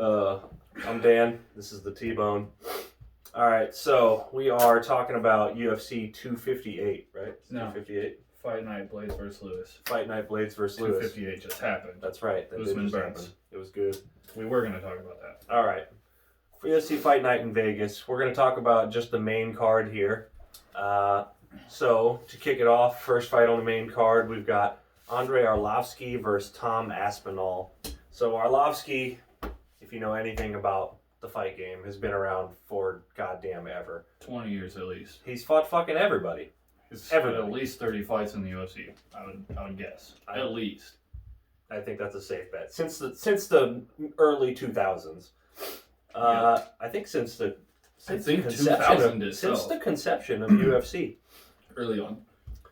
I'm Dan. This is the T-Bone. All right, so we are talking about UFC 258, right? No. 258. Fight night, Blaydes versus Lewis. Fight night, Blaydes versus Lewis. 258 just happened. That's right. That Usman did just Burns. happen. It was good. We were going to talk about that. All right. For UFC Fight Night in Vegas, we're going to talk about just the main card here. So, to kick it off, first fight on the main card, we've got Andrei Arlovski versus Tom Aspinall. So, Arlovski, if you know anything about the fight game, has been around for goddamn ever. 20 years at least. He's fought fucking everybody. He's Everybody. at least 30 fights in the UFC. I would guess. At least. I think that's a safe bet. Since the early 2000s. I think since the conception of UFC. Early on.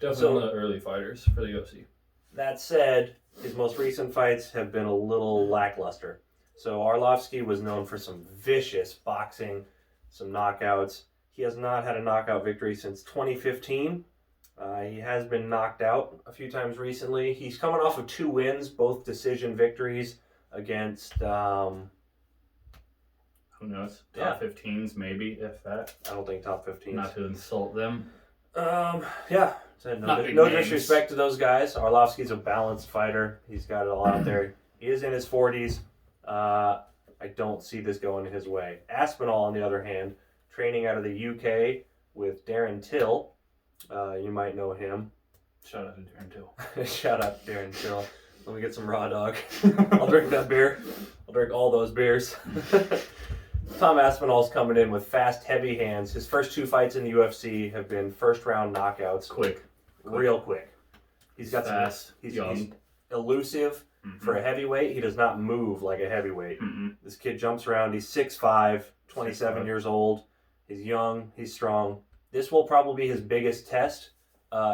Definitely one of the early fighters for the UFC. That said, his most recent fights have been a little lackluster. So Arlovski was known for some vicious boxing, some knockouts. He has not had a knockout victory since 2015. He has been knocked out a few times recently. He's coming off of 2 wins, both decision victories against... Who knows? Top 15s, maybe, if that. I don't think top 15s. Not to insult them. Yeah. So no names. disrespect to those guys. Arlovski's a balanced fighter. He's got it all out there. He is in his 40s. I don't see this going his way. Aspinall, on the other hand, training out of the UK with Darren Till. You might know him. Shout out to Darren Till. Shout out to Darren Till. Let me get some raw dog. I'll drink that beer. I'll drink all those beers. Tom Aspinall's coming in with fast, heavy hands. His first 2 fights in the UFC have been first-round knockouts. Quick. Real quick. He's got fast. He's elusive. Mm-hmm. For a heavyweight, he does not move like a heavyweight. Mm-hmm. This kid jumps around. He's 6'5", 27 6'5". years old. He's young. He's strong. This will probably be his biggest test.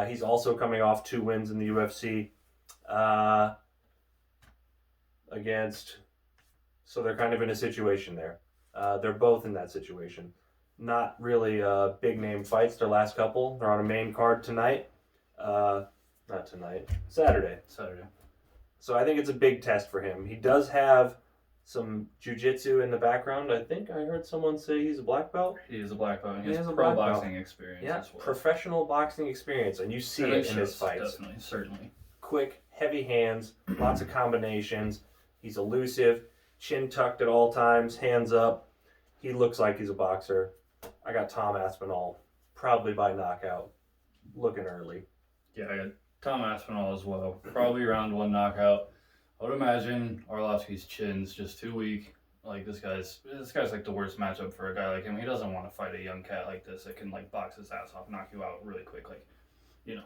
He's also coming off 2 wins in the UFC so they're kind of in a situation there. They're both in that situation. Not really big name fights, their last couple. They're on a main card tonight. Not tonight. Saturday. So I think it's a big test for him. He does have some jiu-jitsu in the background. I think I heard someone say he's a black belt. He is a black belt. He has a pro black boxing belt. experience Yeah, as well. professional boxing experience, and you see it in his fights. Definitely, certainly. Quick, heavy hands, lots of combinations. He's elusive, chin tucked at all times, hands up. He looks like he's a boxer. I got Tom Aspinall, probably by knockout, looking early. Yeah, I got Tom Aspinall as well. Probably round 1 knockout. I would imagine Arlovski's chin's just too weak. Like this guy's like the worst matchup for a guy like him. He doesn't want to fight a young cat like this that can like box his ass off, knock you out really quick,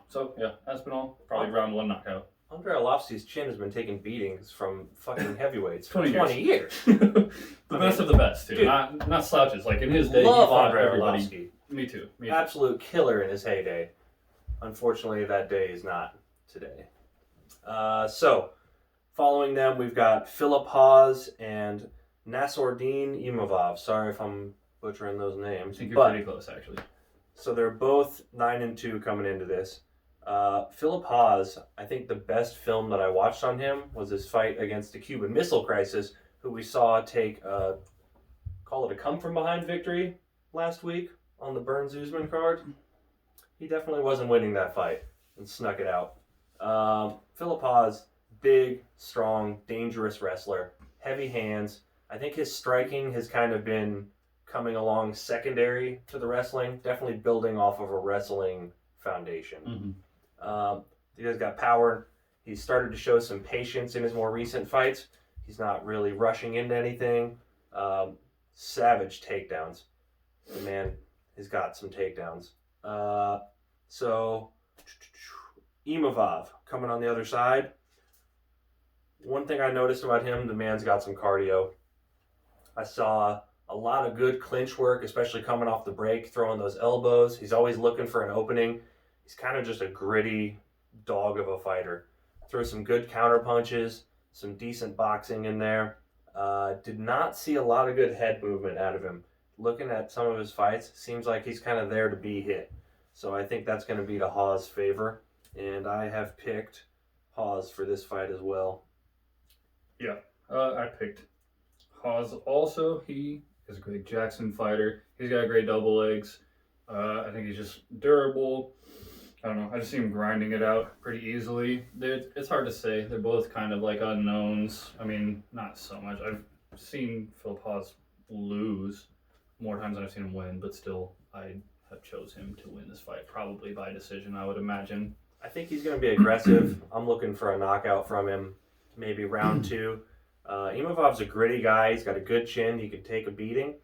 So yeah, Aspinall probably round 1 knockout. Andrei Arlovski's chin has been taking beatings from fucking heavyweights for 20 years. The best of the best too. Dude, not slouches. Like in his day, love he fought Andrei everybody. Arlovski. Me too. Absolute killer in his heyday. Unfortunately, that day is not today. So, following them, we've got Philip Hawes and Nassourdine Imavov. Sorry if I'm butchering those names. I think you're pretty close, actually. So they're both 9-2 coming into this. Philip Hawes, I think the best film that I watched on him was his fight against the Cuban Missile Crisis, who we saw take call it a come-from-behind victory last week on the Burns-Usman card. He definitely wasn't winning that fight and snuck it out. Philip Hawes, big, strong, dangerous wrestler, heavy hands. I think his striking has kind of been coming along secondary to the wrestling, definitely building off of a wrestling foundation. Mm-hmm. He has got power. He's started to show some patience in his more recent fights. He's not really rushing into anything. Savage takedowns. The man has got some takedowns. So, Imavov coming on the other side. One thing I noticed about him, the man's got some cardio. I saw a lot of good clinch work, especially coming off the break, throwing those elbows. He's always looking for an opening. He's kind of just a gritty dog of a fighter. Throws some good counter punches, some decent boxing in there. Did not see a lot of good head movement out of him. Looking at some of his fights, seems like he's kind of there to be hit. So I think that's going to be to Hawes' favor. And I have picked Hawes for this fight as well. Yeah, I picked Hawes also, he is a great Jackson fighter. He's got great double legs. I think he's just durable. I don't know. I just see him grinding it out pretty easily. It's hard to say. They're both kind of like unknowns. I mean, not so much. I've seen Philip Hawes lose more times than I've seen him win, but still, I have chose him to win this fight, probably by decision, I would imagine. I think he's going to be aggressive. I'm looking for a knockout from him, maybe round 2. Imovov's a gritty guy. He's got a good chin. He can take a beating,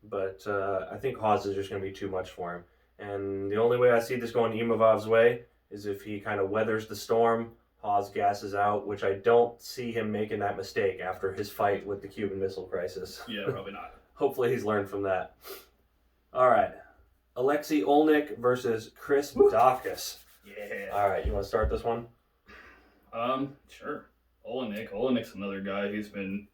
but I think Hawes is just going to be too much for him. And the only way I see this going Imovov's way is if he kind of weathers the storm, Hawes gasses out, which I don't see him making that mistake after his fight with the Cuban Missile Crisis. Yeah, probably not. Hopefully he's learned from that. All right. Alexi Olnik versus Chris Mcdocus. Yeah. All right, you want to start this one? Sure. Olnik's another guy. He's been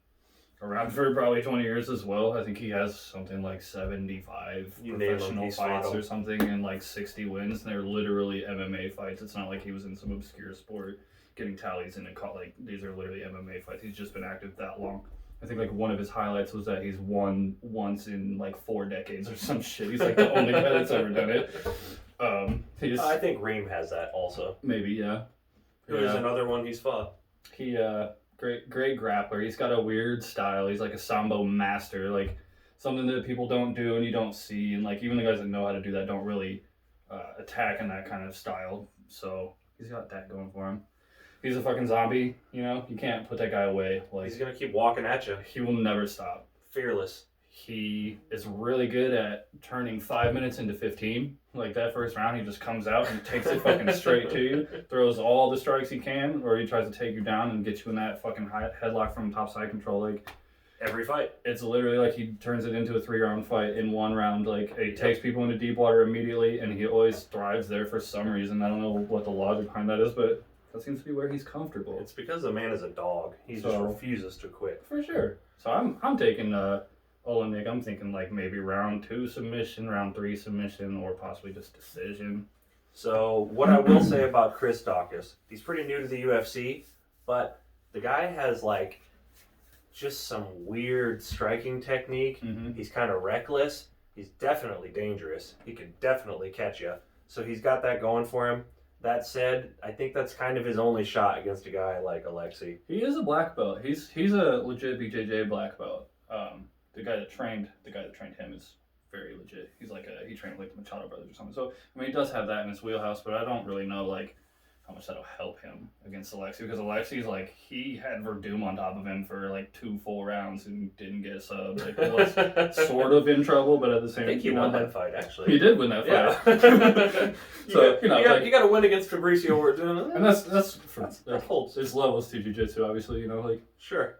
around for probably 20 years as well. I think he has something like 75 professional fights or something and like 60 wins. And they're literally MMA fights. It's not like he was in some obscure sport getting tallies in and caught, like, these are literally MMA fights. He's just been active that long. I think like one of his highlights was that he's won once in like 4 decades or some shit. He's like the only guy that's ever done it. I think Reem has that also. Maybe, yeah. Who's another one he's fought? He great grappler. He's got a weird style. He's like a sambo master, like something that people don't do and you don't see, and like even the guys that know how to do that don't really attack in that kind of style. So he's got that going for him. He's a fucking zombie, you know? You can't put that guy away. Like, he's gonna keep walking at you. He will never stop. Fearless. He is really good at turning 5 minutes into 15. Like that first round, he just comes out and takes it fucking straight to you, throws all the strikes he can, or he tries to take you down and get you in that fucking headlock from top side control. Like every fight, it's literally like he turns it into a 3-round fight in 1 round. Like he takes people into deep water immediately, and he always thrives there for some reason. I don't know what the logic behind that is, but that seems to be where he's comfortable. It's because the man is a dog. He just refuses to quit. For sure. So I'm taking Olnik. I'm thinking like maybe round 2 submission, round 3 submission, or possibly just decision. So what I will say about Chris Mcdocus, he's pretty new to the UFC, but the guy has like just some weird striking technique. Mm-hmm. He's kind of reckless. He's definitely dangerous. He can definitely catch you. So he's got that going for him. That said, I think that's kind of his only shot against a guy like Alexi. He is a black belt. He's a legit BJJ black belt. The guy that trained him is very legit. He's like he trained like the Machado brothers or something. So I mean, he does have that in his wheelhouse, but I don't really know like how much that'll help him against Alexi, because Alexi's like, he had Verdum on top of him for like 2 full rounds and didn't get subbed. Like, he was sort of in trouble, but at the same time, I think he won that fight actually. He did win that fight. Yeah. So you got to win against Fabricio Verdum, and that holds. There's levels to jiu-jitsu, obviously. You know, like sure.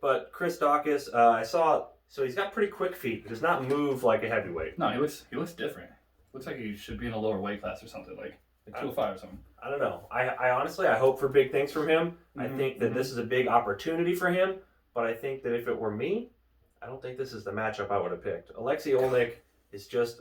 But Chris Mcdocus, I saw. So he's got pretty quick feet. He does not move like a heavyweight. No, he looks different. Looks like he should be in a lower weight class or something, like 205 or something. I don't know. I honestly, I hope for big things from him. Mm-hmm. I think that this is a big opportunity for him, but I think that if it were me, I don't think this is the matchup I would have picked. Alexi Olnik is just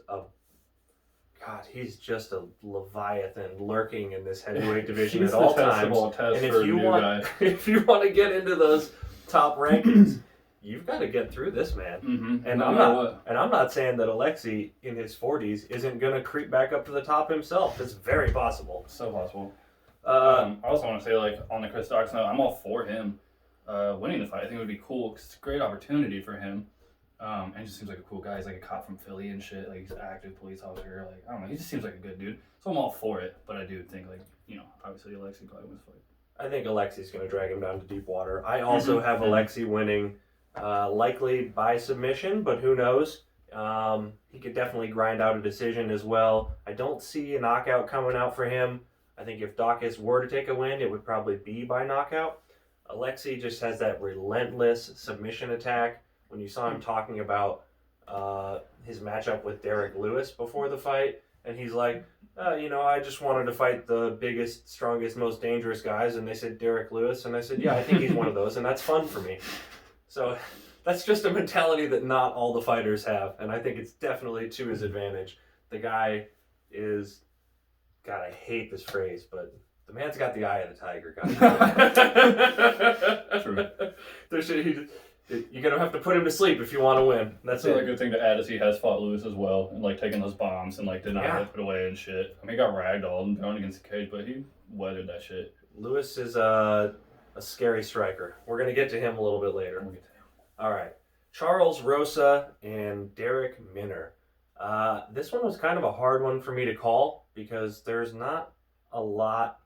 he's just a leviathan lurking in this heavyweight division at all times. And if you want to get into those top rankings, you've got to get through this, man. Mm-hmm. And I'm not saying that Alexi in his 40s isn't going to creep back up to the top himself. It's very possible. So possible. I also want to say, like, on the Chris Mcdocus note, I'm all for him winning the fight. I think it would be cool because it's a great opportunity for him. And he just seems like a cool guy. He's like a cop from Philly and shit. Like, he's an active police officer. Like, I don't know. He just seems like a good dude. So I'm all for it. But I do think, like, you know, obviously Alexi probably wins the fight. I think Alexi's going to drag him down to deep water. I also have Alexi winning. Likely by submission, but who knows? He could definitely grind out a decision as well. I don't see a knockout coming out for him. I think if Mcdocus were to take a win, it would probably be by knockout. Alexi just has that relentless submission attack. When you saw him talking about his matchup with Derrick Lewis before the fight, and he's like, I just wanted to fight the biggest, strongest, most dangerous guys, and they said Derrick Lewis, and I said, yeah, I think he's one of those, and that's fun for me. So that's just a mentality that not all the fighters have, and I think it's definitely to his advantage. The guy is, God, I hate this phrase, but the man's got the eye of the tiger, guys. True. You're gonna have to put him to sleep if you want to win. That's Another it. good thing to add is he has fought Lewis as well, and like taking those bombs and like did not Yeah. put away and shit. I mean, he got ragdolled and thrown against the cage, but he weathered that shit. Lewis is a scary striker. We're gonna get to him a little bit later. We'll get to him. All right, Charles Rosa and Derrick Minner. This one was kind of a hard one for me to call because there's not a lot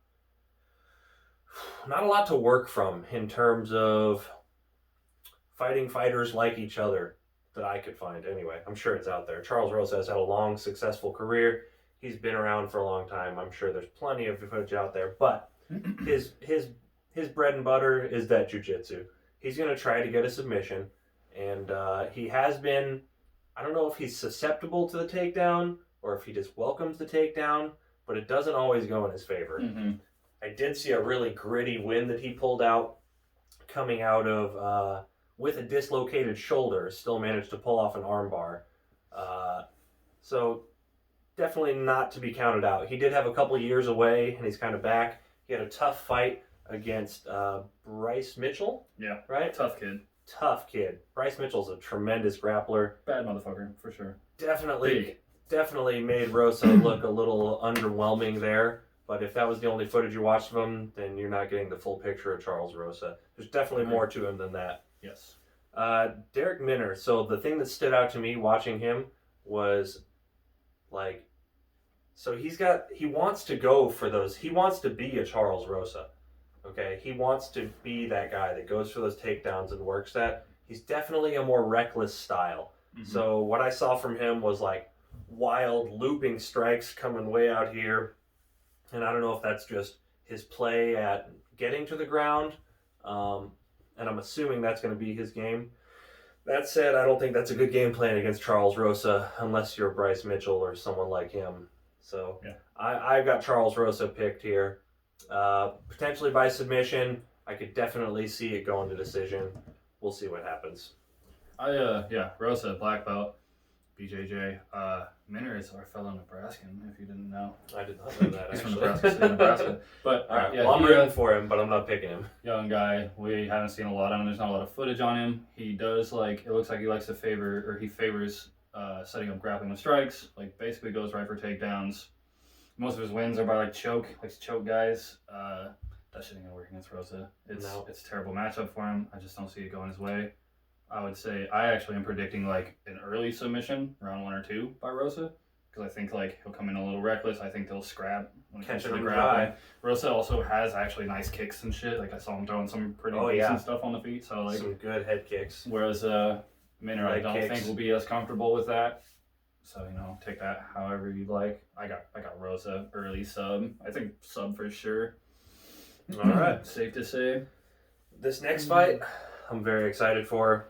to work from in terms of fighting fighters like each other that I could find anyway. I'm sure it's out there. Charles Rosa has had a long, successful career. He's been around for a long time. I'm sure there's plenty of footage out there, but his bread and butter is that jiu-jitsu. He's going to try to get a submission, and he has been, I don't know if he's susceptible to the takedown or if he just welcomes the takedown, but it doesn't always go in his favor. Mm-hmm. I did see a really gritty win that he pulled out coming out of, with a dislocated shoulder, still managed to pull off an armbar. So definitely not to be counted out. He did have a couple years away, and he's kind of back. He had a tough fight against Bryce Mitchell. Yeah. Right? Tough kid. Tough kid. Bryce Mitchell's a tremendous grappler. Bad motherfucker, for sure. Definitely made Rosa look a little underwhelming there. But if that was the only footage you watched of him, then you're not getting the full picture of Charles Rosa. There's definitely more to him than that. Yes. Derrick Minner. So the thing that stood out to me watching him was like, so he wants to go for those. He wants to be a Charles Rosa. Okay. He wants to be that guy that goes for those takedowns and works that. He's definitely a more reckless style. Mm-hmm. So what I saw from him was like wild looping strikes coming way out here. And I don't know if that's just his play at getting to the ground. And I'm assuming that's going to be his game. That said, I don't think that's a good game plan against Charles Rosa unless you're Bryce Mitchell or someone like him. So yeah. I've got Charles Rosa picked here. Potentially by submission. I could definitely see it going to decision. We'll see what happens. Rosa, black belt, BJJ. Minner is our fellow Nebraskan, if you didn't know. I did not know that, He's actually. from Nebraska, State of Nebraska. But, all right, well, I'm rooting for him, but I'm not picking him. Young guy. We haven't seen a lot of him. There's not a lot of footage on him. He does, it looks like he likes to he favors setting up grappling with strikes. Basically goes right for takedowns. Most of his wins are by, choke. Likes to choke guys. That shit ain't gonna work against Rosa. It's a terrible matchup for him. I just don't see it going his way. I would say I actually am predicting an early submission, round 1 or 2 by Rosa, because I think he'll come in a little reckless. I think they'll scrap when it comes to the grappling. Rosa also has actually nice kicks and shit. I saw him throwing some pretty decent stuff on the feet. So some good head kicks. Whereas Minner, I don't think will be as comfortable with that. So take that however you'd like. I got Rosa early sub. I think sub for sure. All right, safe to say. This next fight, I'm very excited for.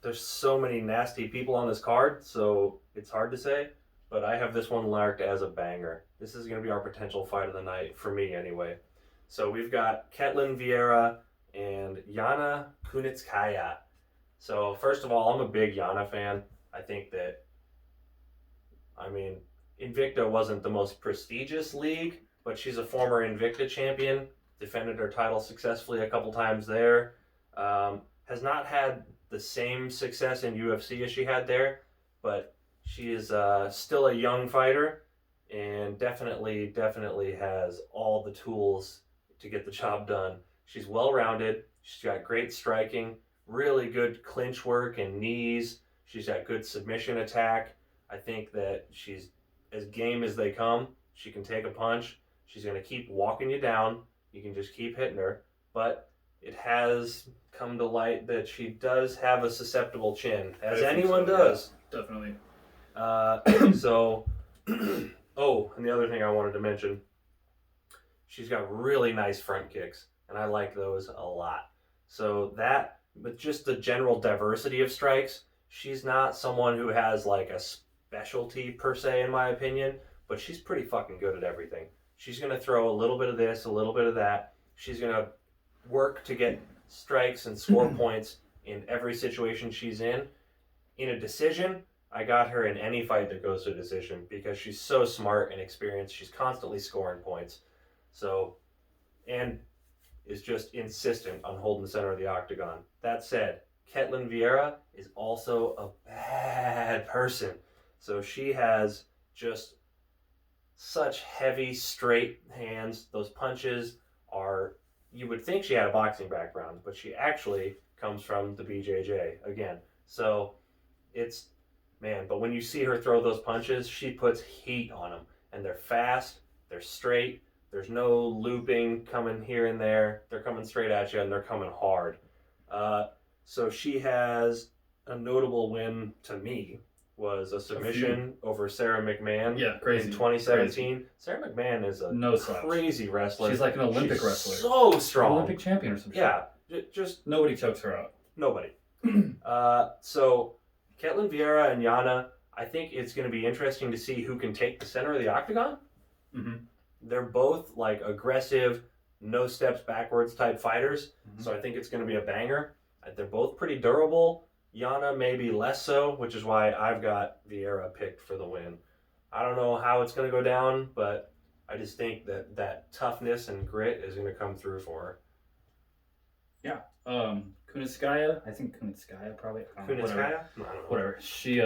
There's so many nasty people on this card, so it's hard to say, but I have this one marked as a banger. This is going to be our potential fight of the night, for me anyway. So we've got Ketlin Vieira and Yana Kunitskaya. So first of all, I'm a big Yana fan. I think that, Invicta wasn't the most prestigious league, but she's a former Invicta champion, defended her title successfully a couple times there, has not had the same success in UFC as she had there, but she is still a young fighter and definitely has all the tools to get the job done. She's well-rounded. She's got great striking, really good clinch work and knees. She's got good submission attack. I think that she's as game as they come. She can take a punch. She's going to keep walking you down. You can just keep hitting her, but it has come to light that she does have a susceptible chin, as anyone does. Yeah, definitely. And the other thing I wanted to mention, she's got really nice front kicks, and I like those a lot. So that, but just the general diversity of strikes, she's not someone who has a specialty per se, in my opinion, but she's pretty fucking good at everything. She's going to throw a little bit of this, a little bit of that. She's going to work to get strikes and score points in every situation she's in. In a decision, I got her in any fight that goes to a decision because she's so smart and experienced. She's constantly scoring points. And is just insistent on holding the center of the octagon. That said, Ketlin Vieira is also a bad person. So she has just such heavy, straight hands. Those punches are, you would think she had a boxing background, but she actually comes from the BJJ again. So it's, man, but when you see her throw those punches, she puts heat on them. And they're fast, they're straight, there's no looping coming here and there. They're coming straight at you and they're coming hard. So she has a notable win to me was a submission over Sarah McMahon in 2017. Crazy. Sarah McMahon is a crazy wrestler. She's like an Olympic wrestler. So strong. Olympic champion or something. Yeah. Just nobody chokes her out. Nobody. So Ketlin Vieira and Yana, I think it's going to be interesting to see who can take the center of the octagon. Mm-hmm. They're both like aggressive, no steps backwards type fighters. Mm-hmm. So I think it's going to be a banger. They're both pretty durable. Yana maybe less so, which is why I've got Vieira picked for the win. I don't know how it's going to go down, but I just think that toughness and grit is going to come through for her. Yeah. Kunitskaya, I think Kunitskaya probably. Kunitskaya? Whatever. She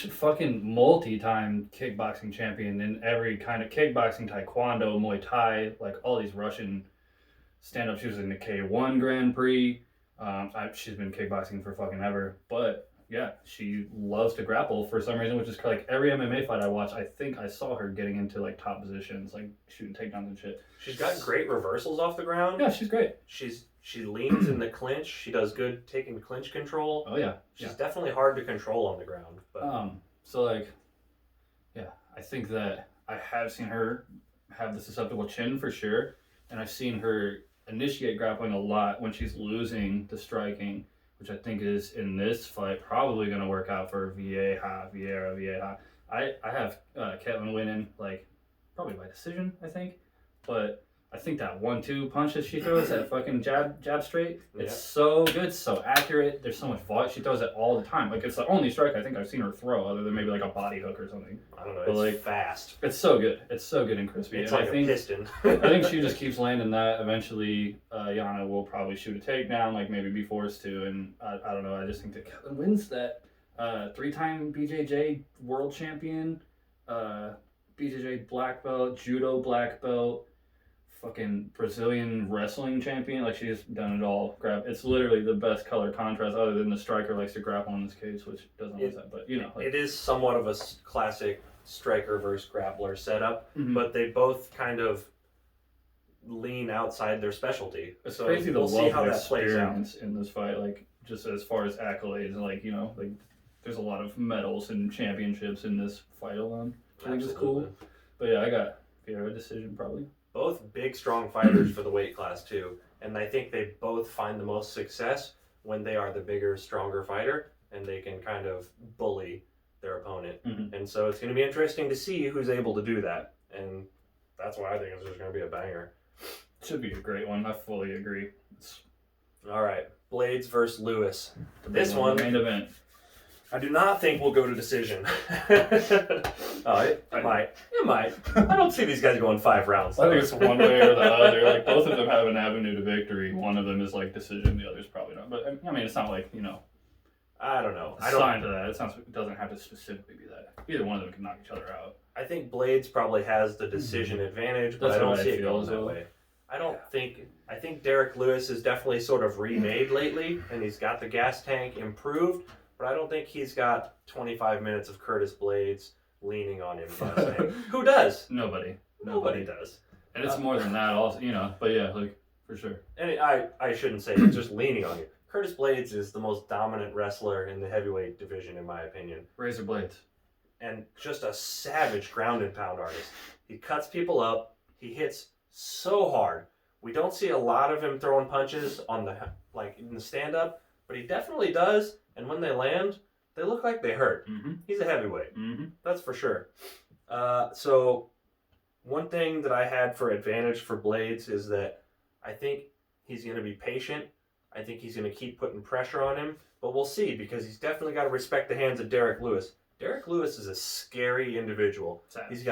fucking multi-time kickboxing champion in every kind of kickboxing, taekwondo, Muay Thai, like all these Russian stand-up. She was in the K1 Grand Prix. She's been kickboxing for fucking ever, but yeah, she loves to grapple for some reason, which is like every MMA fight I watch, I think I saw her getting into like top positions, like shooting takedowns and shit. She's got great reversals off the ground. Yeah, she's great. She leans in the clinch. She does good taking clinch control. Oh yeah. She's definitely hard to control on the ground. But so like, yeah, I think that I have seen her have the susceptible chin for sure, and I've seen her initiate grappling a lot when she's losing the striking, which I think is in this fight probably going to work out for Vieira. I have Ketlin winning like probably by decision, I think, but I think that 1-2 punch that she throws, that fucking jab straight, it's so good, so accurate. There's so much volume. She throws it all the time. Like, it's the only strike I think I've seen her throw, other than maybe like a body hook or something. I don't know. It's like fast. It's so good. It's so good and crispy. It's and like a piston. I think she just keeps landing that. Eventually, Yana will probably shoot a takedown, like maybe be forced to. And I don't know. I just think that Ketlin wins that. 3-time BJJ world champion, BJJ black belt, judo black belt, fucking Brazilian wrestling champion. Like, she's done it all. It's literally the best color contrast, other than the striker likes to grapple in this case, which doesn't like that. But you know, like, it is somewhat of a classic striker versus grappler setup, but they both kind of lean outside their specialty. It's so crazy we'll see how that plays out experience in this fight. Like, just as far as accolades, like, you know, like there's a lot of medals and championships in this fight alone. I think it's cool. But yeah, I got Vieira decision probably. Both big, strong fighters for the weight class, too. And I think they both find the most success when they are the bigger, stronger fighter, and they can kind of bully their opponent. Mm-hmm. And so it's going to be interesting to see who's able to do that. And that's why I think it's just going to be a banger. Should be a great one. I fully agree. All right. Blaydes versus Lewis. This one, main event. I do not think we'll go to decision. It might. It might. I don't see these guys going 5 rounds. I think it's one way or the other. Like, both of them have an avenue to victory. One of them is like decision. The other's probably not. But I mean, it's not like, you know. I don't know. Assigned to that. It doesn't have to specifically be that. Either one of them can knock each other out. I think Blaydes probably has the decision advantage, but I don't see it going that way. I think Derrick Lewis is definitely sort of remade lately, and he's got the gas tank improved. But I don't think he's got 25 minutes of Curtis Blaydes leaning on him. Who does? Nobody does. And it's more than that, also, you know. But yeah, like, for sure. And I shouldn't say it's just leaning on you. Curtis Blaydes is the most dominant wrestler in the heavyweight division, in my opinion. Razor blades. And just a savage ground and pound artist. He cuts people up. He hits so hard. We don't see a lot of him throwing punches on in the stand-up, but he definitely does. And when they land, they look like they hurt. Mm-hmm. He's a heavyweight. Mm-hmm. That's for sure. So one thing that I had for advantage for Blaydes is that I think he's going to be patient. I think he's going to keep putting pressure on him. But we'll see, because he's definitely got to respect the hands of Derrick Lewis. Derrick Lewis is a scary individual. He's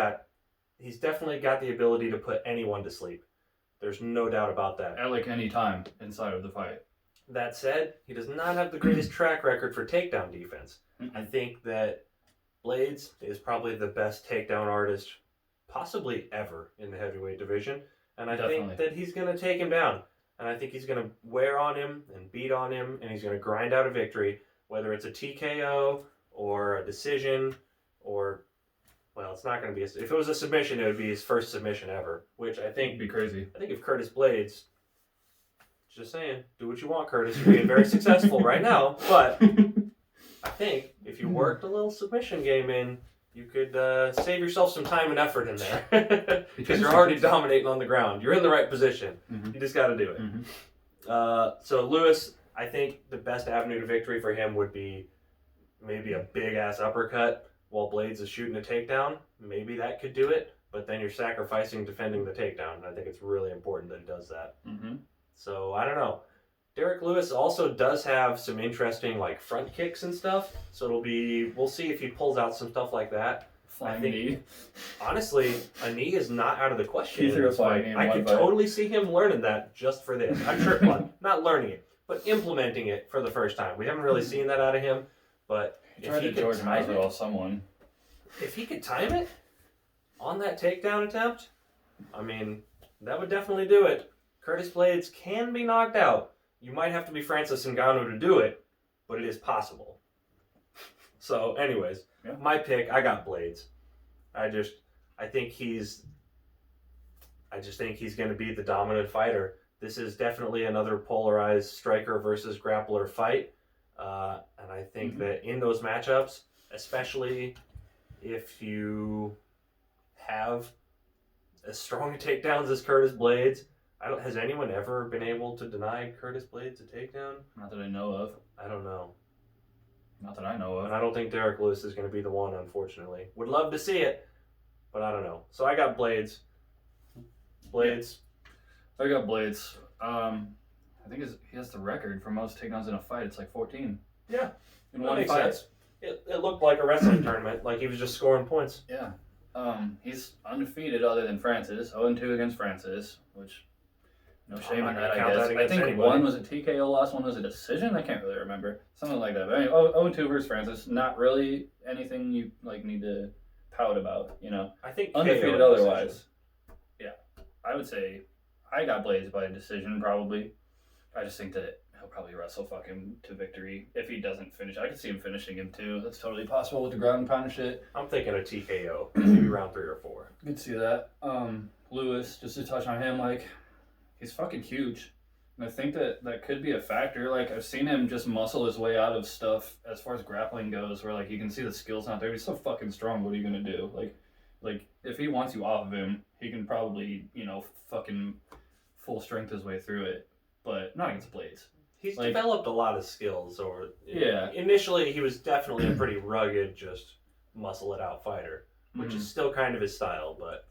definitely got the ability to put anyone to sleep. There's no doubt about that. At like any time inside of the fight. That said, he does not have the greatest track record for takedown defense. I think that Blaydes is probably the best takedown artist possibly ever in the heavyweight division. And I think that he's going to take him down. And I think he's going to wear on him and beat on him, and he's going to grind out a victory, whether it's a TKO or a decision or, well, it's not going to be, if it was a submission, it would be his first submission ever, which I think would be crazy. I think if Curtis Blaydes, just saying, do what you want, Curtis, you're being very successful right now, but I think if you worked a little submission game in, you could save yourself some time and effort in there. Because you're already dominating on the ground. You're in the right position. You just got to do it. So Lewis, I think the best avenue to victory for him would be maybe a big-ass uppercut while Blaydes is shooting a takedown. Maybe that could do it, but then you're sacrificing defending the takedown, and I think it's really important that he does that. So, I don't know. Derrick Lewis also does have some interesting like front kicks and stuff. So we'll see if he pulls out some stuff like that. Flying knee. Honestly, a knee is not out of the question. He threw a flying knee. I could totally see him learning that just for this. I'm sure, well, not learning it, but implementing it for the first time. We haven't really seen that out of him, but if he could time it, if he could time it on that takedown attempt, I mean, that would definitely do it. Curtis Blaydes can be knocked out. You might have to be Francis Ngannou to do it, but it is possible. So, anyways, my pick, I got Blaydes. I just think he's going to be the dominant fighter. This is definitely another polarized striker versus grappler fight. And I think that in those matchups, especially if you have as strong takedowns as Curtis Blaydes, has anyone ever been able to deny Curtis Blaydes a takedown? Not that I know of. I don't know. Not that I know of. And I don't think Derrick Lewis is going to be the one, unfortunately. Would love to see it, but I don't know. So I got Blaydes. Blaydes. I got Blaydes. I think he has the record for most takedowns in a fight. It's like 14. Yeah. In one fight. Sense. It looked like a wrestling tournament, like he was just scoring points. Yeah. He's undefeated other than Francis. 0-2 against Francis, which... No shame in that, I guess. I think anybody. One was a TKO loss, one was a decision. I can't really remember. Something like that. But anyway, 0-2 versus Francis. Not really anything you need to pout about, I think undefeated otherwise. Yeah. I would say I got Blaydes by a decision, probably. I just think that he'll probably wrestle fuck him to victory if he doesn't finish. I could see him finishing him, too. That's totally possible with the ground and pound and shit. I'm thinking a TKO. Maybe round 3 or 4. I could see that. Lewis, just to touch on him, he's fucking huge. And I think that could be a factor. I've seen him just muscle his way out of stuff as far as grappling goes, where, you can see the skills not there. He's so fucking strong. What are you going to do? If he wants you off of him, he can probably, fucking full strength his way through it. But not against Blaydes. He's developed a lot of skills. Initially, he was definitely a pretty rugged, just muscle it out fighter, which is still kind of his style, but...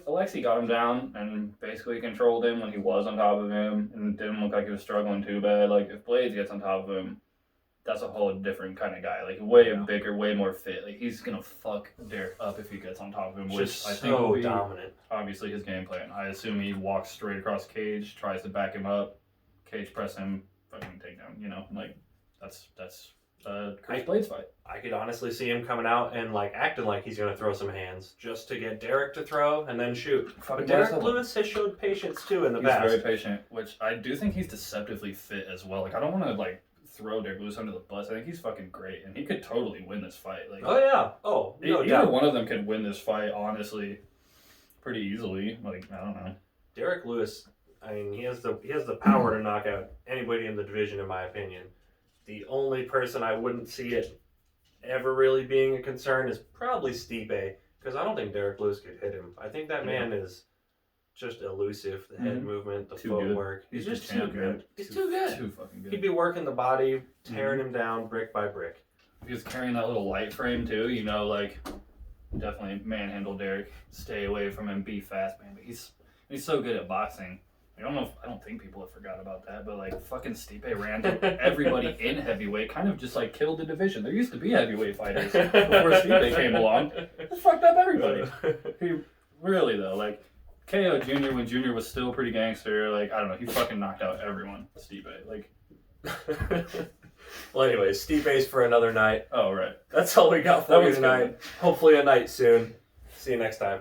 Alexi got him down and basically controlled him when he was on top of him and didn't look like he was struggling too bad. If Blaydes gets on top of him, that's a whole different kind of guy. Way bigger, way more fit. He's going to fuck Derrick up if he gets on top of him, which I think will be dominant. Obviously his game plan. I assume he walks straight across cage, tries to back him up, cage press him, fucking take down. That's Curtis Blaydes fight. I could honestly see him coming out and acting like he's going to throw some hands just to get Derrick to throw and then shoot. But Derrick Lewis has showed patience too in the past. He's very patient, which I do think he's deceptively fit as well. I don't want to throw Derrick Lewis under the bus. I think he's fucking great and he could totally win this fight. Oh yeah. Oh, no either doubt. One of them could win this fight honestly, pretty easily. I don't know. Derrick Lewis, I mean, he has the power to knock out anybody in the division, in my opinion. The only person I wouldn't see it ever really being a concern is probably Stipe, because I don't think Derrick Lewis could hit him. I think that man is just elusive. The head movement, the footwork. He's just too good. He's too good. Too fucking good. He'd be working the body, tearing him down brick by brick. He was carrying that little light frame too, definitely manhandle Derrick. Stay away from him, be fast, man. But he's so good at boxing. I don't think people have forgot about that, but fucking Stipe ran to everybody in heavyweight, kind of just killed the division. There used to be heavyweight fighters before Stipe came along. Just fucked up everybody. He really though, KO Jr. when Jr. was still pretty gangster, I don't know, he fucking knocked out everyone. Stipe, Well, anyways, Stipe's for another night. Oh, right. That's all we got for That you one's tonight. good. Hopefully a night soon. See you next time.